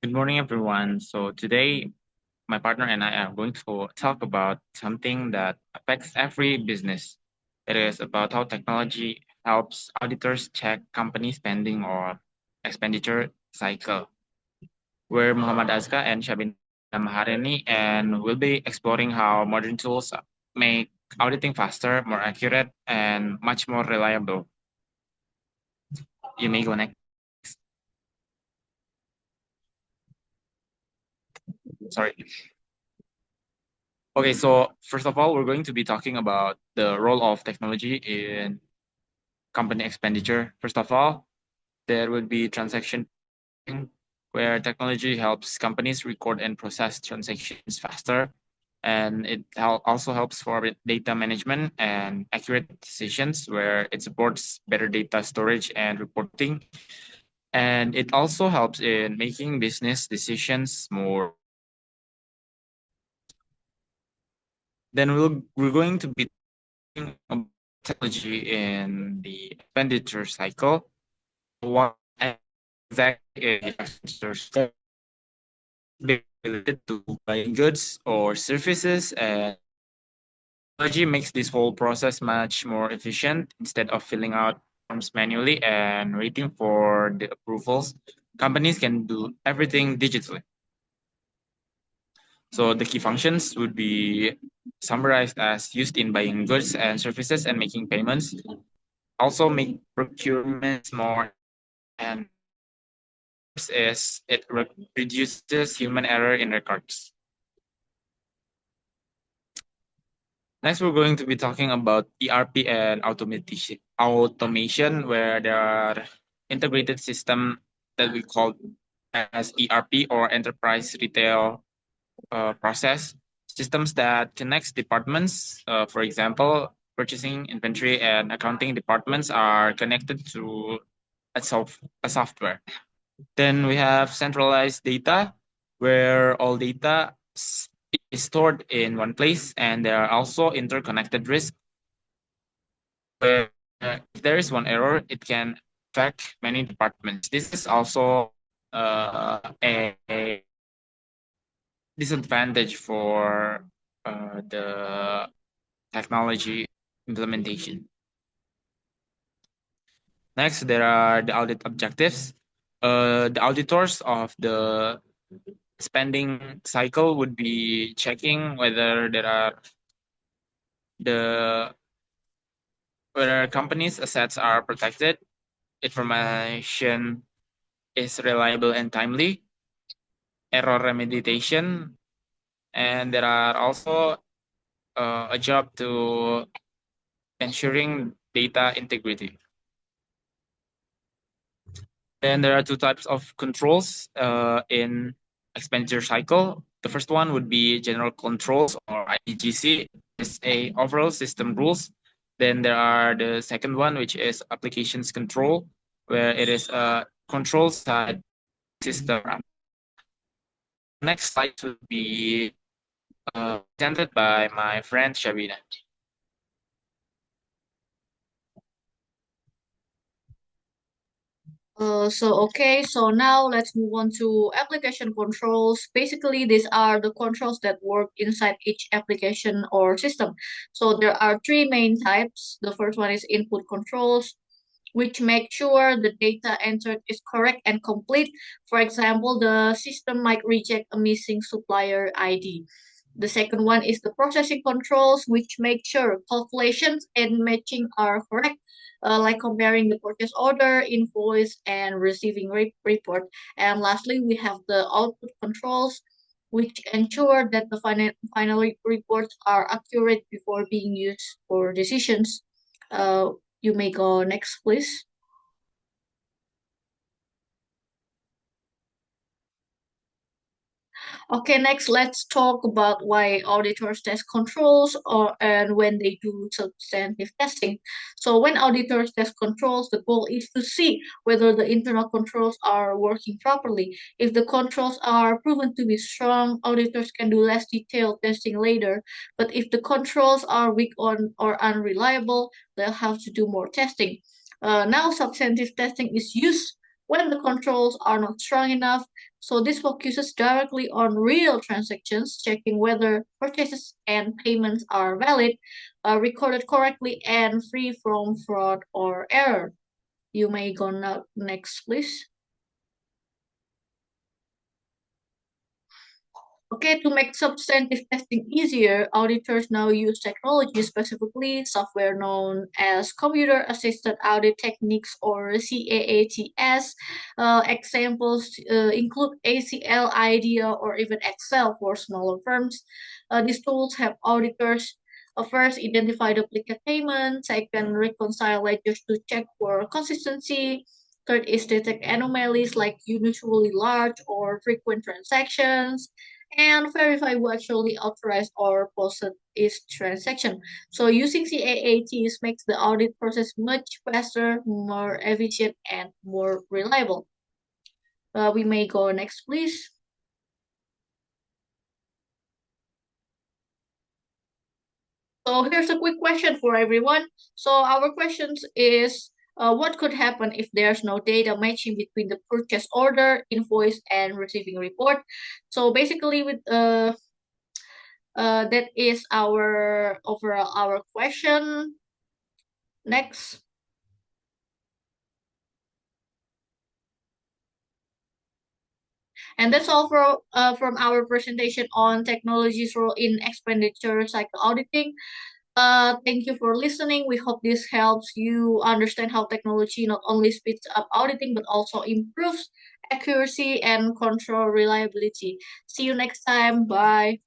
Good morning, everyone. So today, my partner and I are going to talk about something that affects every business. It is about how technology helps auditors check company spending or expenditure cycle. We're Muhammad Azka and Syabina Maharini, and we'll be exploring how modern tools make auditing faster, more accurate, and much more reliable. You may go next. Sorry. Okay, so first of all, we're going to be talking about the role of technology in company expenditure. First of all, there would be transaction where technology helps companies record and process transactions faster. And it also helps for data management and accurate decisions where it supports better data storage and reporting. And it also helps in making business decisions more. Then we're going to be talking technology in the expenditure cycle. What exactly is expenditure cycle? Related to buying goods or services, and technology makes this whole process much more efficient. Instead of filling out forms manually and waiting for the approvals, companies can do everything digitally. So the key functions would be summarized as used in buying goods and services and making payments. Also make procurements more, and is it reduces human error in records. Next, we're going to be talking about ERP and automation, where there are integrated system that we call as ERP or enterprise retail process systems that connects departments. For example, purchasing, inventory, and accounting departments are connected to a software. Then we have centralized data, where all data is stored in one place, and there are also interconnected risks. Where if there is one error, it can affect many departments. This is also a disadvantage for the technology implementation. Next, there are the audit objectives. The auditors of the spending cycle would be checking whether there are the whether companies' assets are protected, information is reliable and timely, error remediation, and there are also a job to ensuring data integrity. Then there are two types of controls in expenditure cycle. The first one would be general controls or IGC. It's a overall system rules. Then there are the second one, which is applications control, where it is a control side system. Next slide would be presented by my friend Shabina. So now let's move on to application controls. Basically, these are the controls that work inside each application or system. So there are three main types. The first one is input controls, which make sure the data entered is correct and complete. For example, the system might reject a missing supplier ID. The second one is the processing controls, which make sure calculations and matching are correct, like comparing the purchase order, invoice, and receiving report. And lastly, we have the output controls, which ensure that the final reports are accurate before being used for decisions. You may go next, please. Okay, next let's talk about why auditors test controls or and when they do substantive testing. So when auditors test controls, the goal is to see whether the internal controls are working properly. If the controls are proven to be strong, auditors can do less detailed testing later. But if the controls are weak or unreliable, they'll have to do more testing. Now substantive testing is used when the controls are not strong enough. So this focuses directly on real transactions, checking whether purchases and payments are valid, recorded correctly, and free from fraud or error. You may go next, please. Okay, to make substantive testing easier, auditors now use technology, specifically software known as computer assisted audit techniques or CAATS. Examples include ACL, IDEA, or even Excel for smaller firms. These tools help auditors first identify duplicate payments, second reconcile ledgers to check for consistency, third is detect anomalies like unusually large or frequent transactions, and verify who actually authorized or posted each transaction. So using CAATs makes the audit process much faster, more efficient, and more reliable. We may go next, please. So here's a quick question for everyone. So our questions is, what could happen if there's no data matching between the purchase order, invoice, and receiving report? So basically, with that is our overall our question. Next. And that's all from our presentation on technology's role in expenditure cycle auditing. Thank you for listening. We hope this helps you understand how technology not only speeds up auditing but also improves accuracy and control reliability. See you next time. Bye.